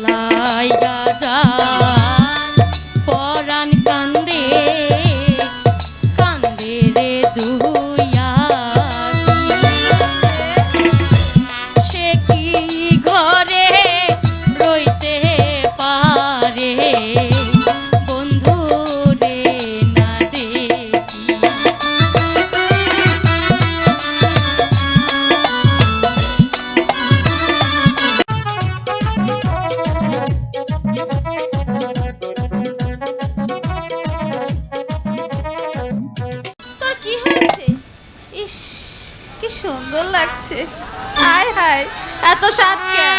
লাইগা যায় পরাণ কান্দে কান্দে রে দুইয়া সে কি ঘরে রইতে পারে বন্ধু রে না দেখি কি সুন্দর লাগছে। হায় হায়, এত স্বাদ কেন?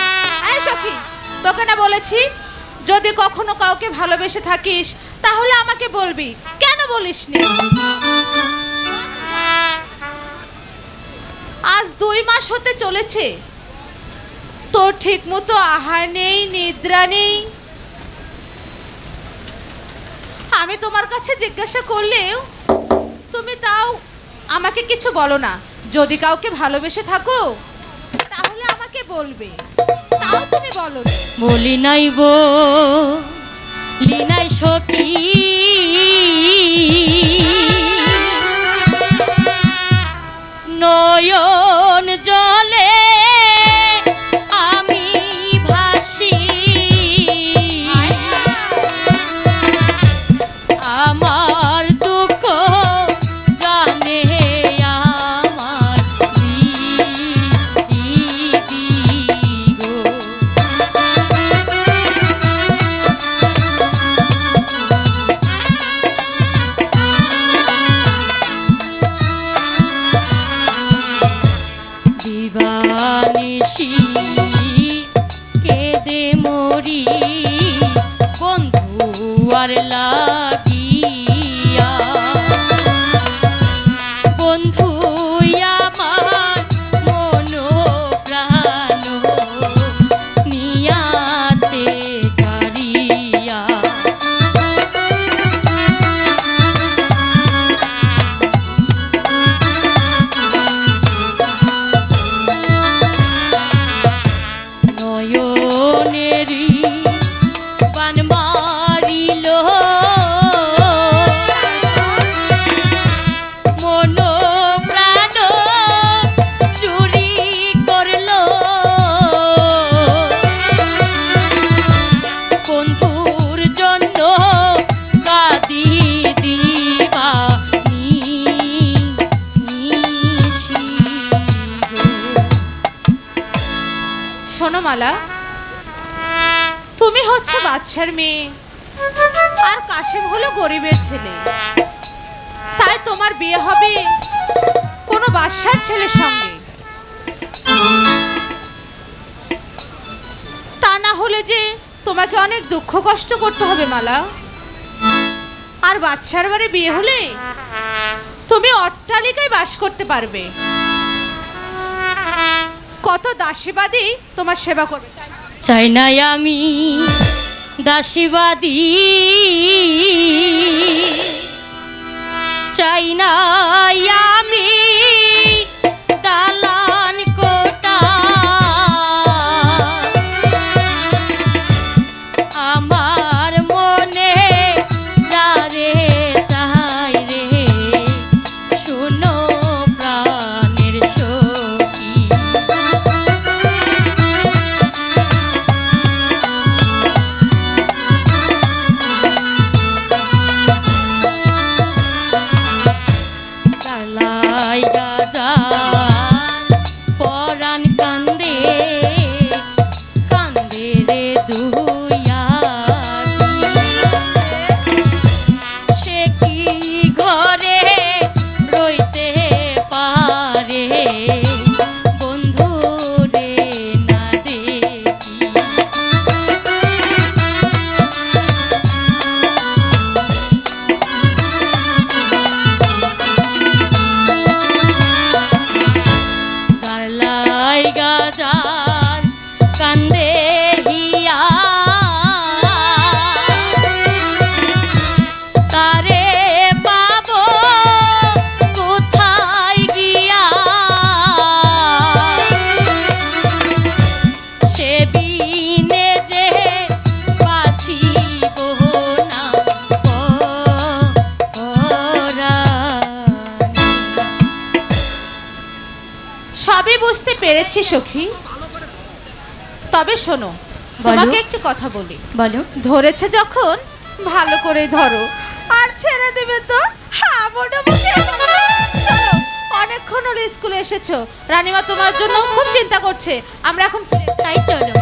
এই সখী, তোকে না বলেছি যদি কখনো কাউকে ভালোবেসে থাকিস তাহলে আমাকে বলবি, কেন বলিসনি? আজ 2 মাস হতে চলেছে, তোর ঠিক মতো আহার নেই, নিদ্রা নেই। আমি তোমার কাছে জিজ্ঞাসা করলেও তুমি তাও আমাকে কিছু বলো না। যদি কাউকে ভালোবেসে থাকো তাহলে আমাকে বলবে, তাও তুমি বলো না। বলি নাই বলি নাই সখী নয়ন জলে আমি ভাসি আমার দুঃখ জানে আমার দিদি গো দিবানিশি কেঁদে মরি বন্ধু আর লাগিয়া বন্ধু আমার মন প্রাণ নিয়াছে কারিয়া নয়নেরি বান মারিল মন প্রাণ চুরি করল বন্ধুর জন্য কাঁদি দিবানি শোনো মালা, তুমি হচ্ছে বাদশার মেয়ে আর কাশিম হলো গরিবের ছেলে, তাই তোমার বিয়ে হবে কোনো বাদশার ছেলের সঙ্গে। তা না হলে যে তোমাকে অনেক দুঃখ কষ্ট করতে হবে মালা। আর বাদশার বাড়ি বিয়ে হলে তুমি অট্টালিকায় বাস করতে পারবে, কত দাসীবাদী তোমার সেবা করবে। চাই নাই আমি দাসীবাদী, চাই নাই আমি দালান কোটা, আমার মনে যারে চাই রে শোনো প্রাণের সখী লাইগা সবই বুঝতে পেরেছি সখী। তবে শোনো, বলো। তোমাকে একটি কথা বলি। বলো। ধরেছে যখন ভালো করে ধরো, আর ছেড়ে দেবে তো হাবুডুবু খেয়ে নেবে। চলো, অনেকক্ষণ হলো স্কুলে এসেছো, রানীমা তোমার জন্য খুব চিন্তা করছে। আমরা এখন ফিরে যাই। তাই চলো।